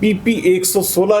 PP 116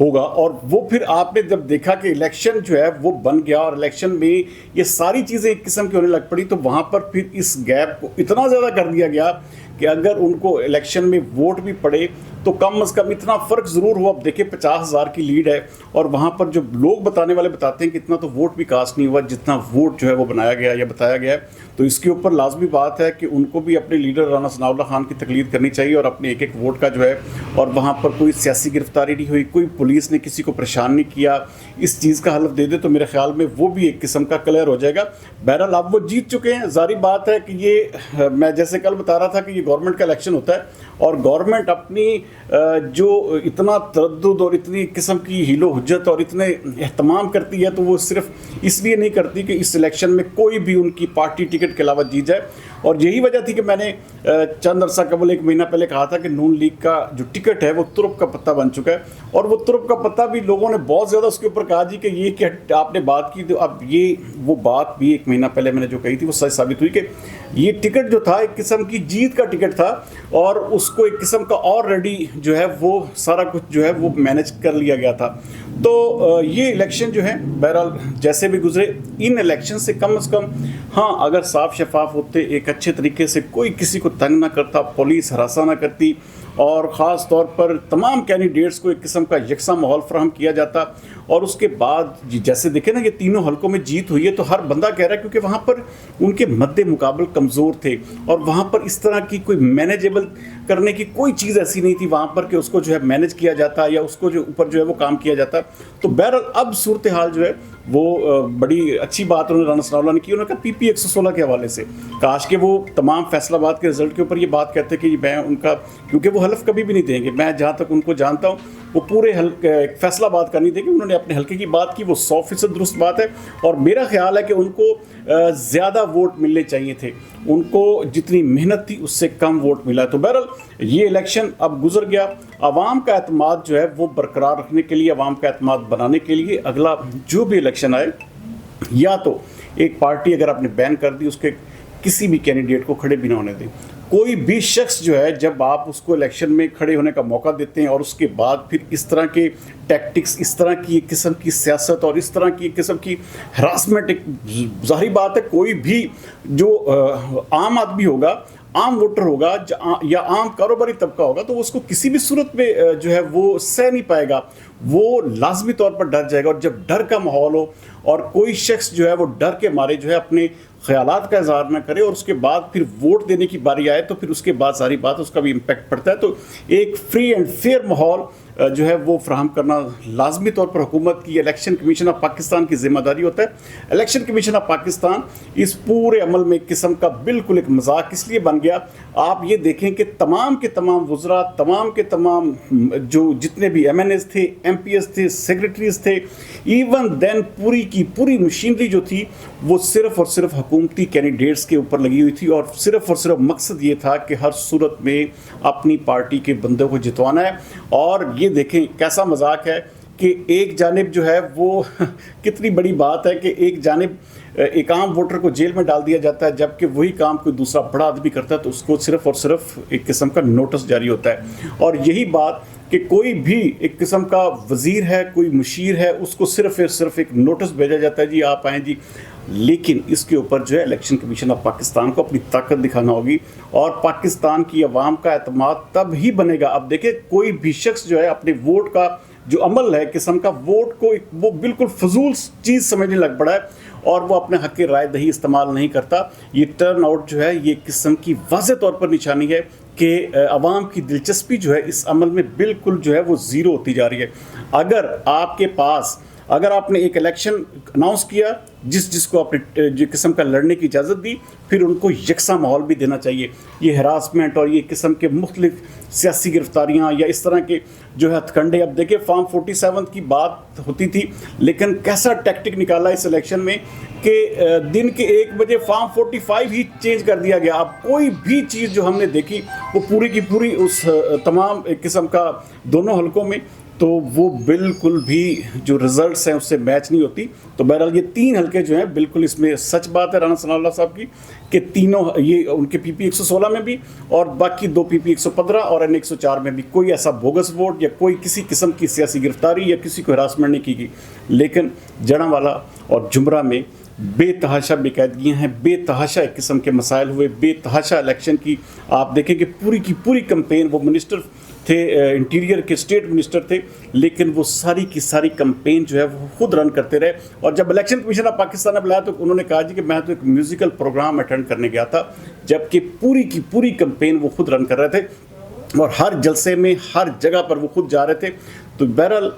ہوگا. اور وہ پھر آپ نے جب دیکھا کہ الیکشن جو ہے وہ بن گیا اور الیکشن میں یہ ساری چیزیں ایک قسم کی ہونے لگ پڑی, تو وہاں پر پھر اس گیپ کو اتنا زیادہ کر دیا گیا کہ اگر ان کو الیکشن میں ووٹ بھی پڑے تو کم از کم اتنا فرق ضرور ہوا. اب دیکھیں 50,000 کی لیڈ ہے اور وہاں پر جو لوگ بتانے والے بتاتے ہیں کہ اتنا تو ووٹ بھی کاسٹ نہیں ہوا جتنا ووٹ جو ہے وہ بنایا گیا یا بتایا گیا ہے. تو اس کے اوپر لازمی بات ہے کہ ان کو بھی اپنے لیڈر رانا ثناء اللہ خان کی تقلید کرنی چاہیے اور اپنے ایک ایک ووٹ کا جو ہے, اور وہاں پر کوئی سیاسی گرفتاری نہیں ہوئی, کوئی پولیس نے کسی کو پریشان نہیں کیا, اس چیز کا حلف دے دے تو میرے خیال میں وہ بھی ایک قسم کا کلیئر ہو جائے گا. بہرحال اب وہ جیت چکے ہیں. ظاہری بات ہے کہ یہ میں جیسے کل بتا رہا تھا کہ یہ گورنمنٹ کا الیکشن ہوتا ہے اور گورنمنٹ اپنی جو اتنا تردد اور اتنی قسم کی حیل و حجت اور اتنے اہتمام کرتی ہے تو وہ صرف اس لیے نہیں کرتی کہ اس الیکشن میں کوئی بھی ان کی پارٹی ٹکٹ کے علاوہ جیت جائے. اور یہی وجہ تھی کہ میں نے چند عرصہ قبل 1 مہینہ پہلے کہا تھا کہ نون لیگ کا جو ٹکٹ ہے وہ ترپ کا پتہ بن چکا ہے. اور وہ ترپ کا پتہ بھی لوگوں نے بہت زیادہ اس کے اوپر کہا جی کہ یہ کہ آپ نے بات کی, تو اب یہ وہ بات بھی 1 مہینہ پہلے میں نے جو کہی تھی وہ سچ ثابت ہوئی کہ یہ ٹکٹ جو تھا ایک قسم کی جیت کا ٹکٹ تھا اور اس کو ایک قسم کا آلریڈی جو ہے وہ سارا کچھ جو ہے وہ مینج کر لیا گیا تھا. تو یہ الیکشن جو ہے بہرحال جیسے بھی گزرے, ان الیکشن سے کم از کم ہاں اگر صاف شفاف ہوتے, ایک اچھے طریقے سے کوئی کسی کو تنگ نہ کرتا, پولیس ہراساں نہ کرتی اور خاص طور پر تمام کینڈیڈیٹس کو ایک قسم کا یکساں ماحول فراہم کیا جاتا, اور اس کے بعد جیسے دیکھیں نا یہ تینوں حلقوں میں جیت ہوئی ہے تو ہر بندہ کہہ رہا ہے کیونکہ وہاں پر ان کے مد مقابل کمزور تھے اور وہاں پر اس طرح کی کوئی مینیجیبل کرنے کی کوئی چیز ایسی نہیں تھی وہاں پر کہ اس کو جو ہے مینیج کیا جاتا یا اس کو جو اوپر جو ہے وہ کام کیا جاتا. تو بہرحال اب صورتحال جو ہے وہ بڑی اچھی بات انہوں نے رانا ثناء اللہ نے کی. انہوں نے کہا PP 116 کے حوالے سے کاش کہ وہ تمام فیصلہ آباد کے رزلٹ کے اوپر یہ بات کہتے کہ میں ان کا, کیونکہ وہ حلف کبھی بھی نہیں دیں گے, میں جہاں تک ان کو جانتا ہوں وہ پورے فیصلہ بات کا نہیں دیں گے. انہوں نے اپنے حلقے کی بات کی, وہ 100% درست بات ہے اور میرا خیال ہے کہ ان کو زیادہ ووٹ ملنے چاہیے تھے. ان کو جتنی محنت تھی اس سے کم ووٹ ملا. تو بہرحال یہ الیکشن اب گزر گیا. عوام کا اعتماد جو ہے وہ برقرار رکھنے کے لیے, عوام کا اعتماد بنانے کے لیے اگلا جو بھی الیکشن آئے, یا تو ایک پارٹی اگر آپ نے بین کر دی اس کے کسی بھی کینڈیڈیٹ کو کھڑے بھی نہ ہونے دیں. کوئی بھی شخص جو ہے جب آپ اس کو الیکشن میں کھڑے ہونے کا موقع دیتے ہیں اور اس کے بعد پھر اس طرح کے ٹیکٹکس, اس طرح کی ایک قسم کی سیاست اور اس طرح کی ایک قسم کی ہراسمنٹ, ظاہری بات ہے کوئی بھی جو عام آدمی ہوگا, عام ووٹر ہوگا یا عام کاروباری طبقہ ہوگا تو اس کو کسی بھی صورت میں جو ہے وہ سہ نہیں پائے گا, وہ لازمی طور پر ڈر جائے گا. اور جب ڈر کا ماحول ہو اور کوئی شخص جو ہے وہ ڈر کے مارے جو ہے اپنے خیالات کا اظہار نہ کرے اور اس کے بعد پھر ووٹ دینے کی باری آئے تو پھر اس کے بعد ساری بات اس کا بھی امپیکٹ پڑتا ہے. تو ایک فری اینڈ فیئر ماحول جو ہے وہ فراہم کرنا لازمی طور پر حکومت کی, الیکشن کمیشن آف پاکستان کی ذمہ داری ہوتا ہے. الیکشن کمیشن آف پاکستان اس پورے عمل میں ایک قسم کا بالکل ایک مذاق اس لیے بن گیا. آپ یہ دیکھیں کہ تمام کے تمام وزراء, تمام کے تمام جو جتنے بھی MNAs تھے, MPs تھے, سیکرٹریز تھے, ایون دین پوری کی پوری مشینری جو تھی وہ صرف اور صرف حکومتی کینڈیڈیٹس کے اوپر لگی ہوئی تھی اور صرف مقصد یہ تھا کہ ہر صورت میں اپنی پارٹی کے بندوں کو جتوانا ہے. اور یہ دیکھیں کیسا مذاق ہے کہ ایک جانب جو ہے وہ کتنی بڑی بات ہے کہ ایک جانب ایک عام ووٹر کو جیل میں ڈال دیا جاتا ہے جبکہ وہی کام کوئی دوسرا بڑا آدمی کرتا ہے تو اس کو صرف اور صرف ایک قسم کا نوٹس جاری ہوتا ہے. اور یہی بات کہ کوئی بھی ایک قسم کا وزیر ہے, کوئی مشیر ہے, اس کو صرف ایک نوٹس بھیجا جاتا ہے جی آپ آئیں جی. لیکن اس کے اوپر جو ہے الیکشن کمیشن آف پاکستان کو اپنی طاقت دکھانا ہوگی اور پاکستان کی عوام کا اعتماد تب ہی بنے گا. اب دیکھیں کوئی بھی شخص جو ہے اپنے ووٹ کا جو عمل ہے قسم کا, ووٹ کو وہ بالکل فضول چیز سمجھنے لگ پڑا ہے اور وہ اپنے حق رائے دہی استعمال نہیں کرتا. یہ ٹرن آؤٹ جو ہے یہ قسم کی واضح طور پر نشانی ہے کہ عوام کی دلچسپی جو ہے اس عمل میں بالکل جو ہے وہ زیرو ہوتی جا رہی ہے. اگر آپ کے پاس اگر آپ نے ایک الیکشن اناؤنس کیا جس کو آپ نے جو قسم کا لڑنے کی اجازت دی, پھر ان کو یکساں ماحول بھی دینا چاہیے. یہ ہراسمنٹ اور یہ قسم کے مختلف سیاسی گرفتاریاں یا اس طرح کے جو ہے ہتھ کنڈے, اب دیکھیں فارم 47 کی بات ہوتی تھی لیکن کیسا ٹیکٹک نکالا اس الیکشن میں کہ دن کے 1 بجے فارم 45 ہی چینج کر دیا گیا. اب کوئی بھی چیز جو ہم نے دیکھی وہ پوری کی پوری اس تمام ایک قسم کا دونوں حلقوں میں تو وہ بالکل بھی جو رزلٹس ہیں اس سے میچ نہیں ہوتی. تو بہرحال یہ 3 حلقے جو ہیں بالکل اس میں سچ بات ہے رانا ثناء اللہ صاحب کی کہ تینوں یہ ان کے پی پی 116 میں بھی اور باقی 2 پی پی 115 اور این 104 میں بھی کوئی ایسا بوگس ووٹ یا کوئی کسی قسم کی سیاسی گرفتاری یا کسی کو ہراسمنٹ نہیں کی گئی. لیکن جڑاوالا اور جمرہ میں بے تحاشا بے قاعدگیاں ہیں, بے تحاشا ایک قسم کے مسائل ہوئے, بے تحاشا الیکشن کی آپ دیکھیں کہ پوری کی پوری کمپین, وہ منسٹر تھے انٹیریئر کے, اسٹیٹ منسٹر تھے, لیکن وہ ساری کی ساری کمپین جو ہے وہ خود رن کرتے رہے. اور جب الیکشن کمیشن آف پاکستان نے بلایا تو انہوں نے کہا جی کہ میں تو ایک میوزیکل پروگرام اٹینڈ کرنے گیا تھا, جبکہ پوری کی پوری کمپین وہ خود رن کر رہے تھے اور ہر جلسے میں ہر جگہ پر وہ خود جا رہے تھے. تو بہرحال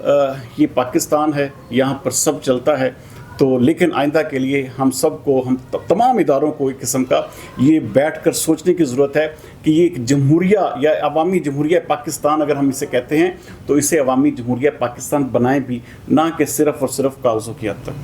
یہ پاکستان ہے, یہاں پر سب چلتا ہے. تو لیکن آئندہ کے لیے ہم سب کو, ہم تمام اداروں کو ایک قسم کا یہ بیٹھ کر سوچنے کی ضرورت ہے کہ یہ ایک جمہوریہ یا عوامی جمہوریہ پاکستان اگر ہم اسے کہتے ہیں تو اسے عوامی جمہوریہ پاکستان بنائیں بھی, نہ کہ صرف اور صرف کاغذوں کی حد تک.